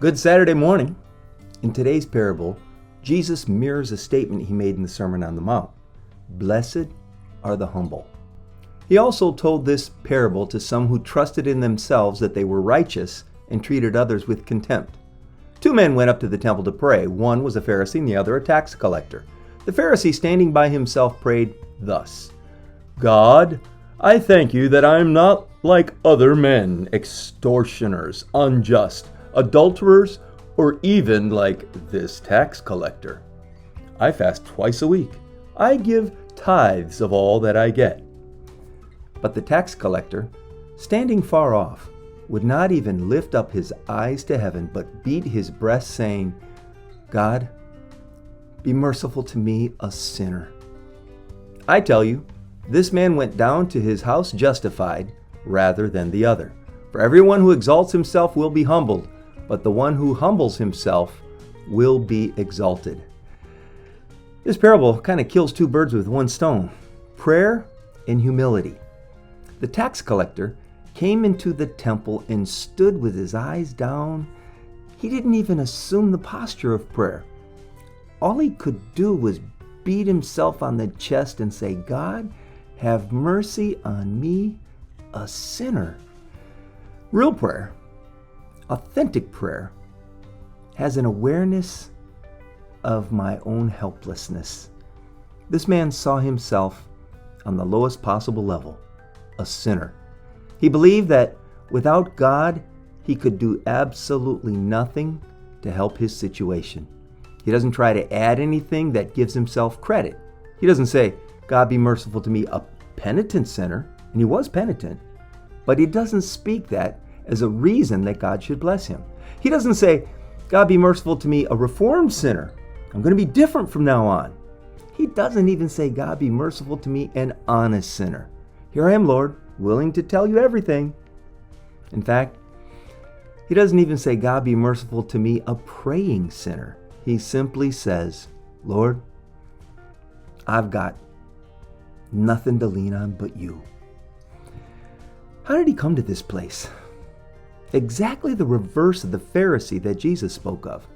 Good Saturday morning. In today's parable, Jesus mirrors a statement he made in the Sermon on the Mount. Blessed are the humble. He also told this parable to some who trusted in themselves that they were righteous and treated others with contempt. Two men went up to the temple to pray. One was a Pharisee and the other a tax collector. The Pharisee, standing by himself, prayed thus, God, I thank you that I am not like other men, extortioners, unjust, adulterers, or even like this tax collector. I fast twice a week. I give tithes of all that I get. But the tax collector, standing far off, would not even lift up his eyes to heaven, but beat his breast, saying, God, be merciful to me, a sinner. I tell you, this man went down to his house justified rather than the other. For everyone who exalts himself will be humbled, but the one who humbles himself will be exalted. This parable kind of kills two birds with one stone, prayer and humility. The tax collector came into the temple and stood with his eyes down. He didn't even assume the posture of prayer. All he could do was beat himself on the chest and say, God, have mercy on me, a sinner. Real prayer, authentic prayer, has an awareness of my own helplessness. This man saw himself on the lowest possible level, a sinner. He believed that without God, he could do absolutely nothing to help his situation. He doesn't try to add anything that gives himself credit. He doesn't say, God, be merciful to me, a penitent sinner, and he was penitent, but he doesn't speak that as a reason that God should bless him. He doesn't say, God, be merciful to me, a reformed sinner. I'm going to be different from now on. He doesn't even say, God, be merciful to me, an honest sinner. Here I am, Lord, willing to tell you everything. In fact, he doesn't even say, God, be merciful to me, a praying sinner. He simply says, Lord, I've got nothing to lean on but you. How did he come to this place? Exactly the reverse of the Pharisee that Jesus spoke of.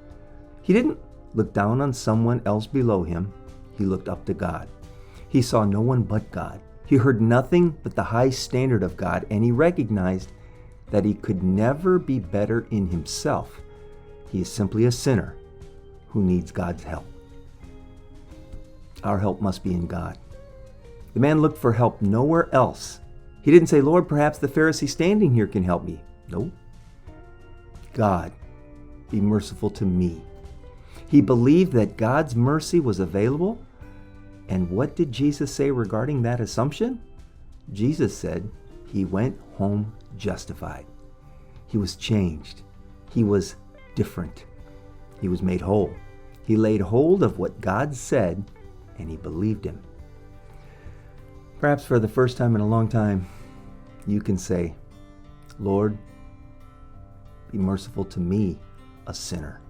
He didn't look down on someone else below him. He looked up to God. He saw no one but God. He heard nothing but the high standard of God, and he recognized that he could never be better in himself. He is simply a sinner who needs God's help. Our help must be in God. The man looked for help nowhere else. He didn't say, Lord, perhaps the Pharisee standing here can help me. No. God, be merciful to me. He believed that God's mercy was available. And what did Jesus say regarding that assumption? Jesus said he went home justified. He was changed. He was different. He was made whole. He laid hold of what God said, and he believed him. Perhaps for the first time in a long time, you can say, Lord, be merciful to me, a sinner.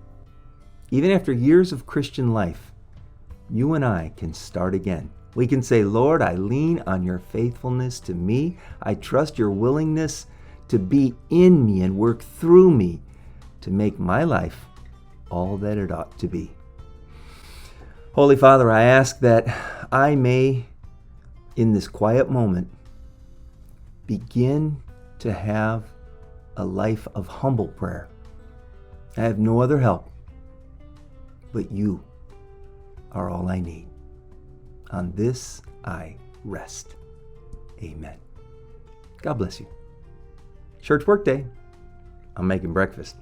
Even after years of Christian life, you and I can start again. We can say, Lord, I lean on your faithfulness to me. I trust your willingness to be in me and work through me to make my life all that it ought to be. Holy Father, I ask that I may, in this quiet moment, begin to have a life of humble prayer. I have no other help, but you are all I need. On this I rest. Amen. God bless you. Church work day. I'm making breakfast.